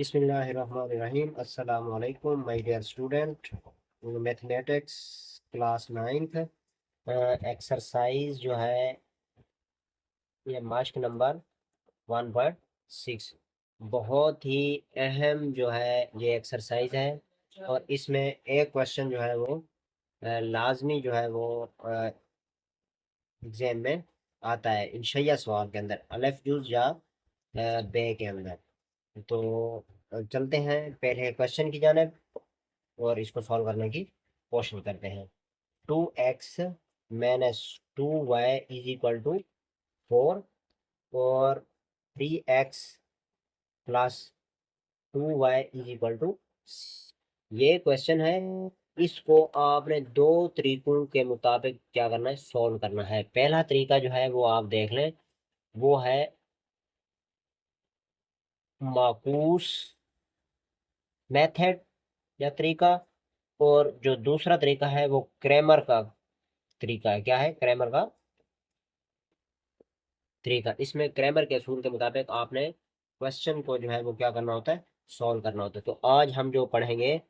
बिस्मिल्लाहिर्रहमानिर्रहीम। अस्सलाम वालेकुम my dear student. Mathematics class ninth exercise जो है ये मास्क नंबर 1.6 बहुत ही अहम जो है ये एक्सरसाइज है। और इसमें एक क्वेश्चन जो है वो लाजमी जो है वो एग्जाम में आता है इंशाइया सवाल के अंदर अलिफ जुज या बे के अंदर। तो चलते हैं पहले क्वेश्चन की जानिब और इसको सॉल्व करने की कोशिश करते हैं। 2x minus 2y is equal to 4 और 3x plus 2y is equal to, ये क्वेश्चन है। इसको आपने दो तरीकों के मुताबिक क्या करना है, सॉल्व करना है। पहला तरीका जो है वो आप देख लें, वो है माकूस मेथड या तरीका। और जो दूसरा तरीका है वो क्रैमर का तरीका है। क्या है? क्रैमर का तरीका। इसमें क्रैमर के असूल के मुताबिक आपने क्वेश्चन को जो है वो क्या करना होता है, सॉल्व करना होता है। तो आज हम जो पढ़ेंगे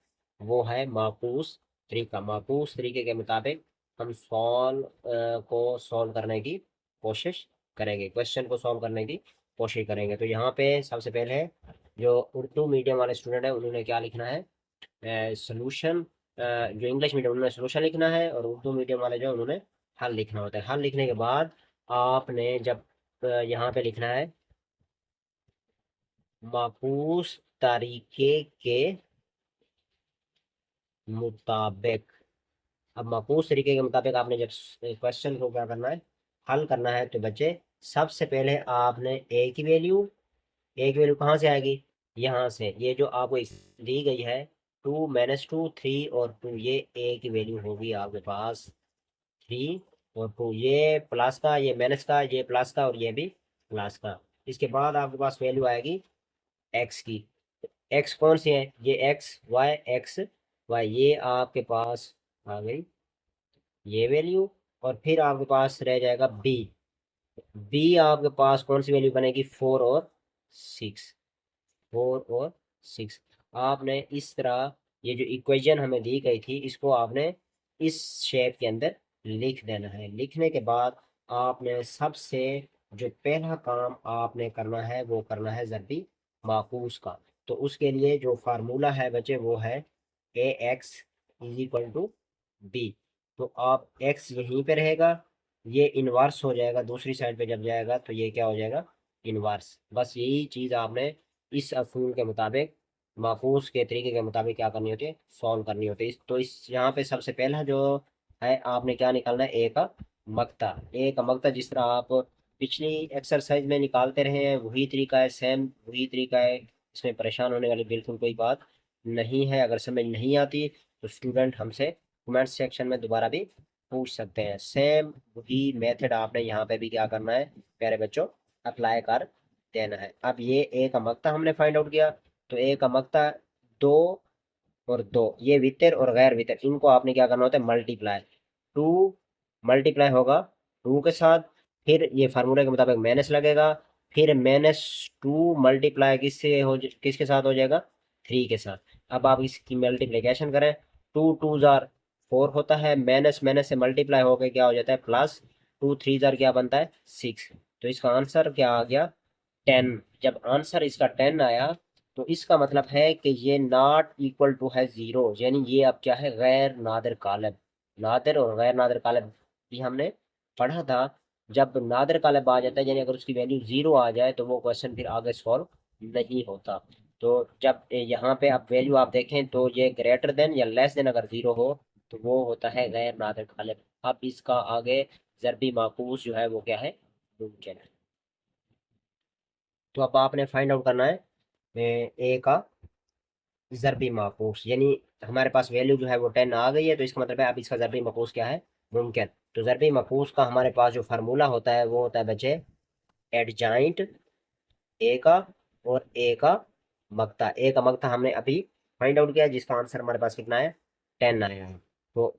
वो है माकूस तरीका। माकूस तरीके के मुताबिक हम को सॉल्व करने की कोशिश करेंगे, क्वेश्चन को सॉल्व करने की कोशिश करेंगे। तो यहाँ पे सबसे पहले जो उर्दू मीडियम वाले स्टूडेंट है उन्होंने क्या लिखना है, सोल्यूशन। जो इंग्लिश मीडियम उन्होंने सोल्यूशन लिखना है और उर्दू मीडियम वाले जो उन्होंने हल लिखना होता है। हल लिखने के बाद आपने जब यहाँ पे लिखना है माकूस तरीके के मुताबिक। अब माकूस तरीके के मुताबिक आपने जब क्वेश्चन को क्या करना है, हल करना है, तो बच्चे सबसे पहले आपने ए की वैल्यू कहाँ से आएगी, यहाँ से। ये जो आपको दी गई है 2 - 2 3 और 2, ये ए की वैल्यू होगी आपके पास 3 और 2। ये प्लस का, ये माइनस का, ये प्लस का और ये भी प्लस का। इसके बाद आपके पास वैल्यू आएगी एक्स की। एक्स कौन सी है? ये एक्स वाई, ये आपके पास आ गई ये वैल्यू। और फिर आपके पास रह जाएगा बी। बी आपके पास कौन सी वैल्यू बनेगी? 4 और 6। 4 और 6 आपने इस तरह, ये जो इक्वेशन हमें दी गई थी इसको आपने इस शेप के अंदर लिख देना है। लिखने के बाद आपने सबसे जो पहला काम आपने करना है वो करना है ज़रबी माकूस का। तो उसके लिए जो फार्मूला है बच्चे वो है a x is equal to b. तो आप एक्स यहीं पे रहेगा, ये इनवर्स हो जाएगा दूसरी साइड पे जब जाएगा, तो ये क्या हो जाएगा, इनवर्स। बस यही चीज़ आपने इस असूल के मुताबिक, माकूस के तरीके के मुताबिक क्या करनी होती है, सॉल्व करनी होती है। तो इस यहाँ पे सबसे पहला जो है आपने क्या निकालना है, ए का मकता। ए का मकता जिस तरह आप पिछली एक्सरसाइज में निकालते रहे हैं वही तरीका है, सेम वही तरीका है। इसमें परेशान होने वाली बिल्कुल कोई बात नहीं है। अगर समझ नहीं आती तो स्टूडेंट हमसे कमेंट सेक्शन में दोबारा भी पूछ सकते हैं। सेम वही मेथड आपने यहाँ पे भी क्या करना है प्यारे बच्चों, अप्लाई कर देना है। अब ये ए का मकता हमने फाइंड आउट किया, तो ए का मकता 2 और 2, ये वितर और गैर वितर, इनको आपने क्या करना होता है, मल्टीप्लाई। 2 मल्टीप्लाई होगा 2 के साथ, फिर ये फार्मूले के मुताबिक माइनस लगेगा, फिर -2 मल्टीप्लाई किसके साथ हो जाएगा, 3 के साथ। अब आप इसकी मल्टीप्लीकेशन करें, 2 2 जार 4 होता है, माइनस माइनस से मल्टीप्लाई होकर क्या हो जाता है, प्लस। 2 3 जार क्या बनता है, 6। तो इसका आंसर क्या आ गया, 10। जब आंसर इसका 10 आया तो इसका मतलब है कि ये नॉट इक्वल टू है 0, यानी ये अब क्या है, गैर नादिर कालब। नादिर और गैर नादिर कालब भी हमने पढ़ा था। जब नादिर कालब आ जाता है, यानी अगर उसकी वैल्यू 0 आ जाए तो वो क्वेश्चन फिर आगे सॉल्व नहीं होता। तो जब यहाँ पे आप वैल्यू आप देखें तो ये ग्रेटर देन या लेस देन अगर 0 हो तो वो होता है गैर नादिर कालब। अब इसका आगे ज़रबी माकूस जो है वो क्या है, मुमकिन है। तो अब आपने फाइंड आउट करना है ए का ज़रबी माकूस, यानी हमारे पास वैल्यू जो है वो 10 आ गई है, तो इसका मतलब है अब इसका ज़रबी माकूस क्या है, मुमकिन। तो ज़रबी माकूस का हमारे पास जो फार्मूला होता है वो होता है बच्चे एडजाइंट ए का और ए का मकता। ए का मकता हमने अभी फाइंड आउट किया जिसका आंसर हमारे पास कितना है, 10 आया है। तो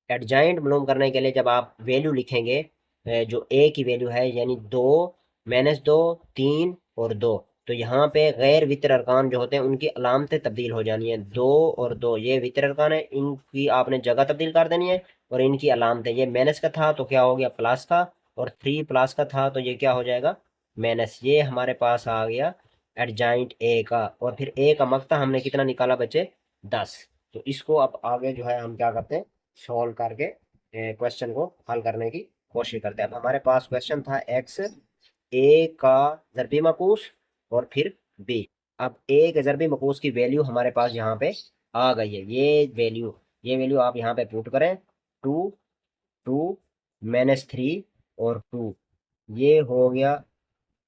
एडजाइंट मालूम करने के लिए जब आप वैल्यू लिखेंगे, जो ए की वैल्यू है यानी 2 - 2 3 और 2, तो यहाँ पे गैर वितर अरकान जो होते हैं उनकी अलामतें तब्दील हो जानी है। 2 और 2 ये वितर अरकान है, इनकी आपने जगह तब्दील कर देनी है और इनकी अलामतें, ये माइनस का था तो क्या हो गया प्लस का, और 3 प्लस का था तो ये क्या हो जाएगा माइनस। ये हमारे पास आ गया एडजाइंट ए का, और फिर ए का मकता हमने कितना निकाला बच्चे 10। तो इसको अब आगे जो है हम क्या करते हैं सॉल्व करके क्वेश्चन को हल करने की कोशिश करते हैं। अब हमारे पास क्वेश्चन था एक्स ए का ज़रबी मकूस और फिर बी। अब ए के ज़रबी मकूस की वैल्यू हमारे पास यहाँ पे आ गई है, ये वैल्यू आप यहाँ पे पुट करें 2 2 -3 और 2, ये हो गया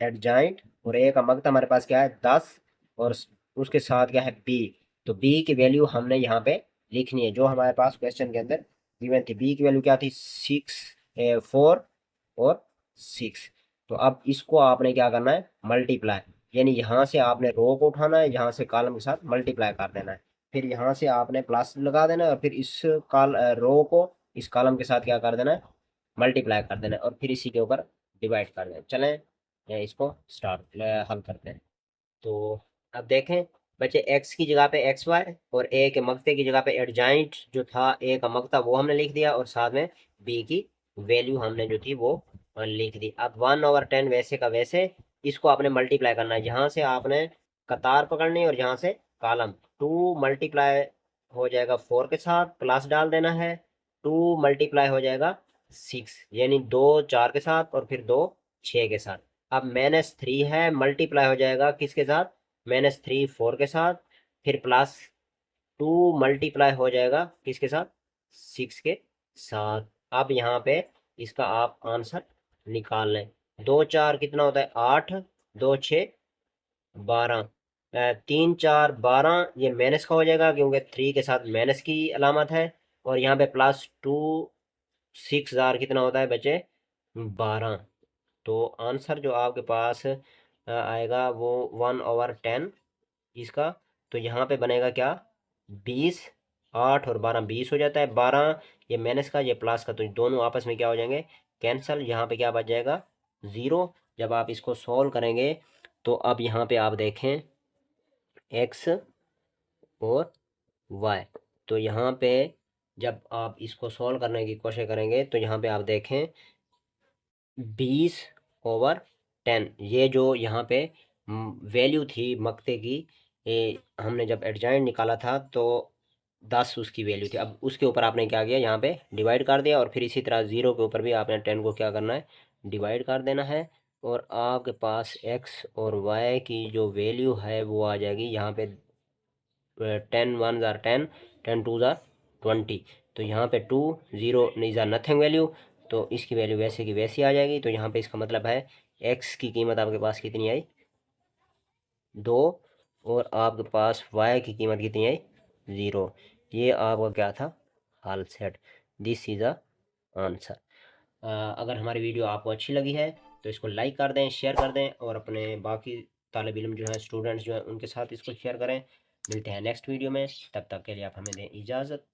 एडजाइंट, और ए का मकता हमारे पास क्या है 10, और उसके साथ क्या है बी। तो बी की वैल्यू हमने यहाँ पे लिखनी है जो हमारे पास क्वेश्चन के अंदर गिवन थी। बी की वैल्यू क्या थी 6 4 और 6। तो अब इसको आपने क्या करना है मल्टीप्लाई, यानी यहाँ से आपने रो को उठाना है, यहाँ से कॉलम के साथ मल्टीप्लाई कर देना है, फिर यहाँ से आपने प्लस लगा देना है, और फिर इस रो को इस कॉलम के साथ क्या कर देना है मल्टीप्लाई कर देना है, और फिर इसी के ऊपर डिवाइड कर देना। चलें इसको स्टार्ट हल करते हैं। तो अब देखें बच्चे एक्स की जगह पे एक्स वाई और ए के मकते की जगह पे एडजाइंट जो था ए का मकता वो हमने लिख दिया, और साथ में बी की वैल्यू हमने जो थी वो लिख दी। अब 1/10 वैसे का वैसे इसको आपने मल्टीप्लाई करना है, यहाँ से आपने कतार पकड़नी है और यहाँ से कॉलम। 2 मल्टीप्लाई हो जाएगा 4 के साथ, प्लस डाल देना है, 2 मल्टीप्लाई हो जाएगा 6, यानी 2 4 के साथ और फिर 2 6 के साथ। अब -3 है मल्टीप्लाई हो जाएगा किसके साथ -3 4 के साथ, फिर प्लस 2 मल्टीप्लाई हो जाएगा किसके साथ 6 के साथ। अब यहाँ पे इसका आप आंसर निकाल लें। 2 4 कितना होता है 8, 2 6 12, 3 4 12, ये माइनस का हो जाएगा क्योंकि 3 के साथ माइनस की अलामत है, और यहाँ पे +2 6 कितना होता है बच्चे 12। तो आंसर जो आपके पास आएगा वो 1/10 इसका। तो यहाँ पे बनेगा क्या 20, 8 और 12 20 हो जाता है, 12 ये माइनस का ये प्लस का, तो दोनों आपस में क्या हो जाएंगे कैंसल। यहाँ पे क्या बच जाएगा 0। जब आप इसको सॉल्व करेंगे तो अब यहाँ पे आप देखें एक्स और वाई, तो यहाँ पे जब आप इसको सॉल्व करने की कोशिश करेंगे तो यहाँ पे आप देखें 20/10, ये जो यहाँ पे वैल्यू थी मकते की, हमने जब एडजाइंट निकाला था तो 10 उसकी वैल्यू थी। अब उसके ऊपर आपने क्या किया यहाँ पे डिवाइड कर दिया, और फिर इसी तरह 0 के ऊपर भी आपने 10 को क्या करना है डिवाइड कर देना है, और आपके पास x और y की जो वैल्यू है वो आ जाएगी यहाँ पे 10 1 ज़ार 10, 10 2 ज़ार 20। तो यहाँ पे 2 0 ज़ार नथिंग वैल्यू, तो इसकी वैल्यू वैसे की वैसी आ जाएगी। तो यहाँ पे इसका मतलब है x की कीमत आपके पास कितनी आई 2, और आपके पास y की कीमत कितनी आई 0। ये आपका क्या था हल set, this is a answer. अगर हमारी वीडियो आपको अच्छी लगी है तो इसको लाइक कर दें, शेयर कर दें, और अपने बाकी तालिब इल्म जो है स्टूडेंट्स जो हैं उनके साथ इसको शेयर करें। मिलते हैं नेक्स्ट वीडियो में, तब तक के लिए आप हमें दें इजाज़त।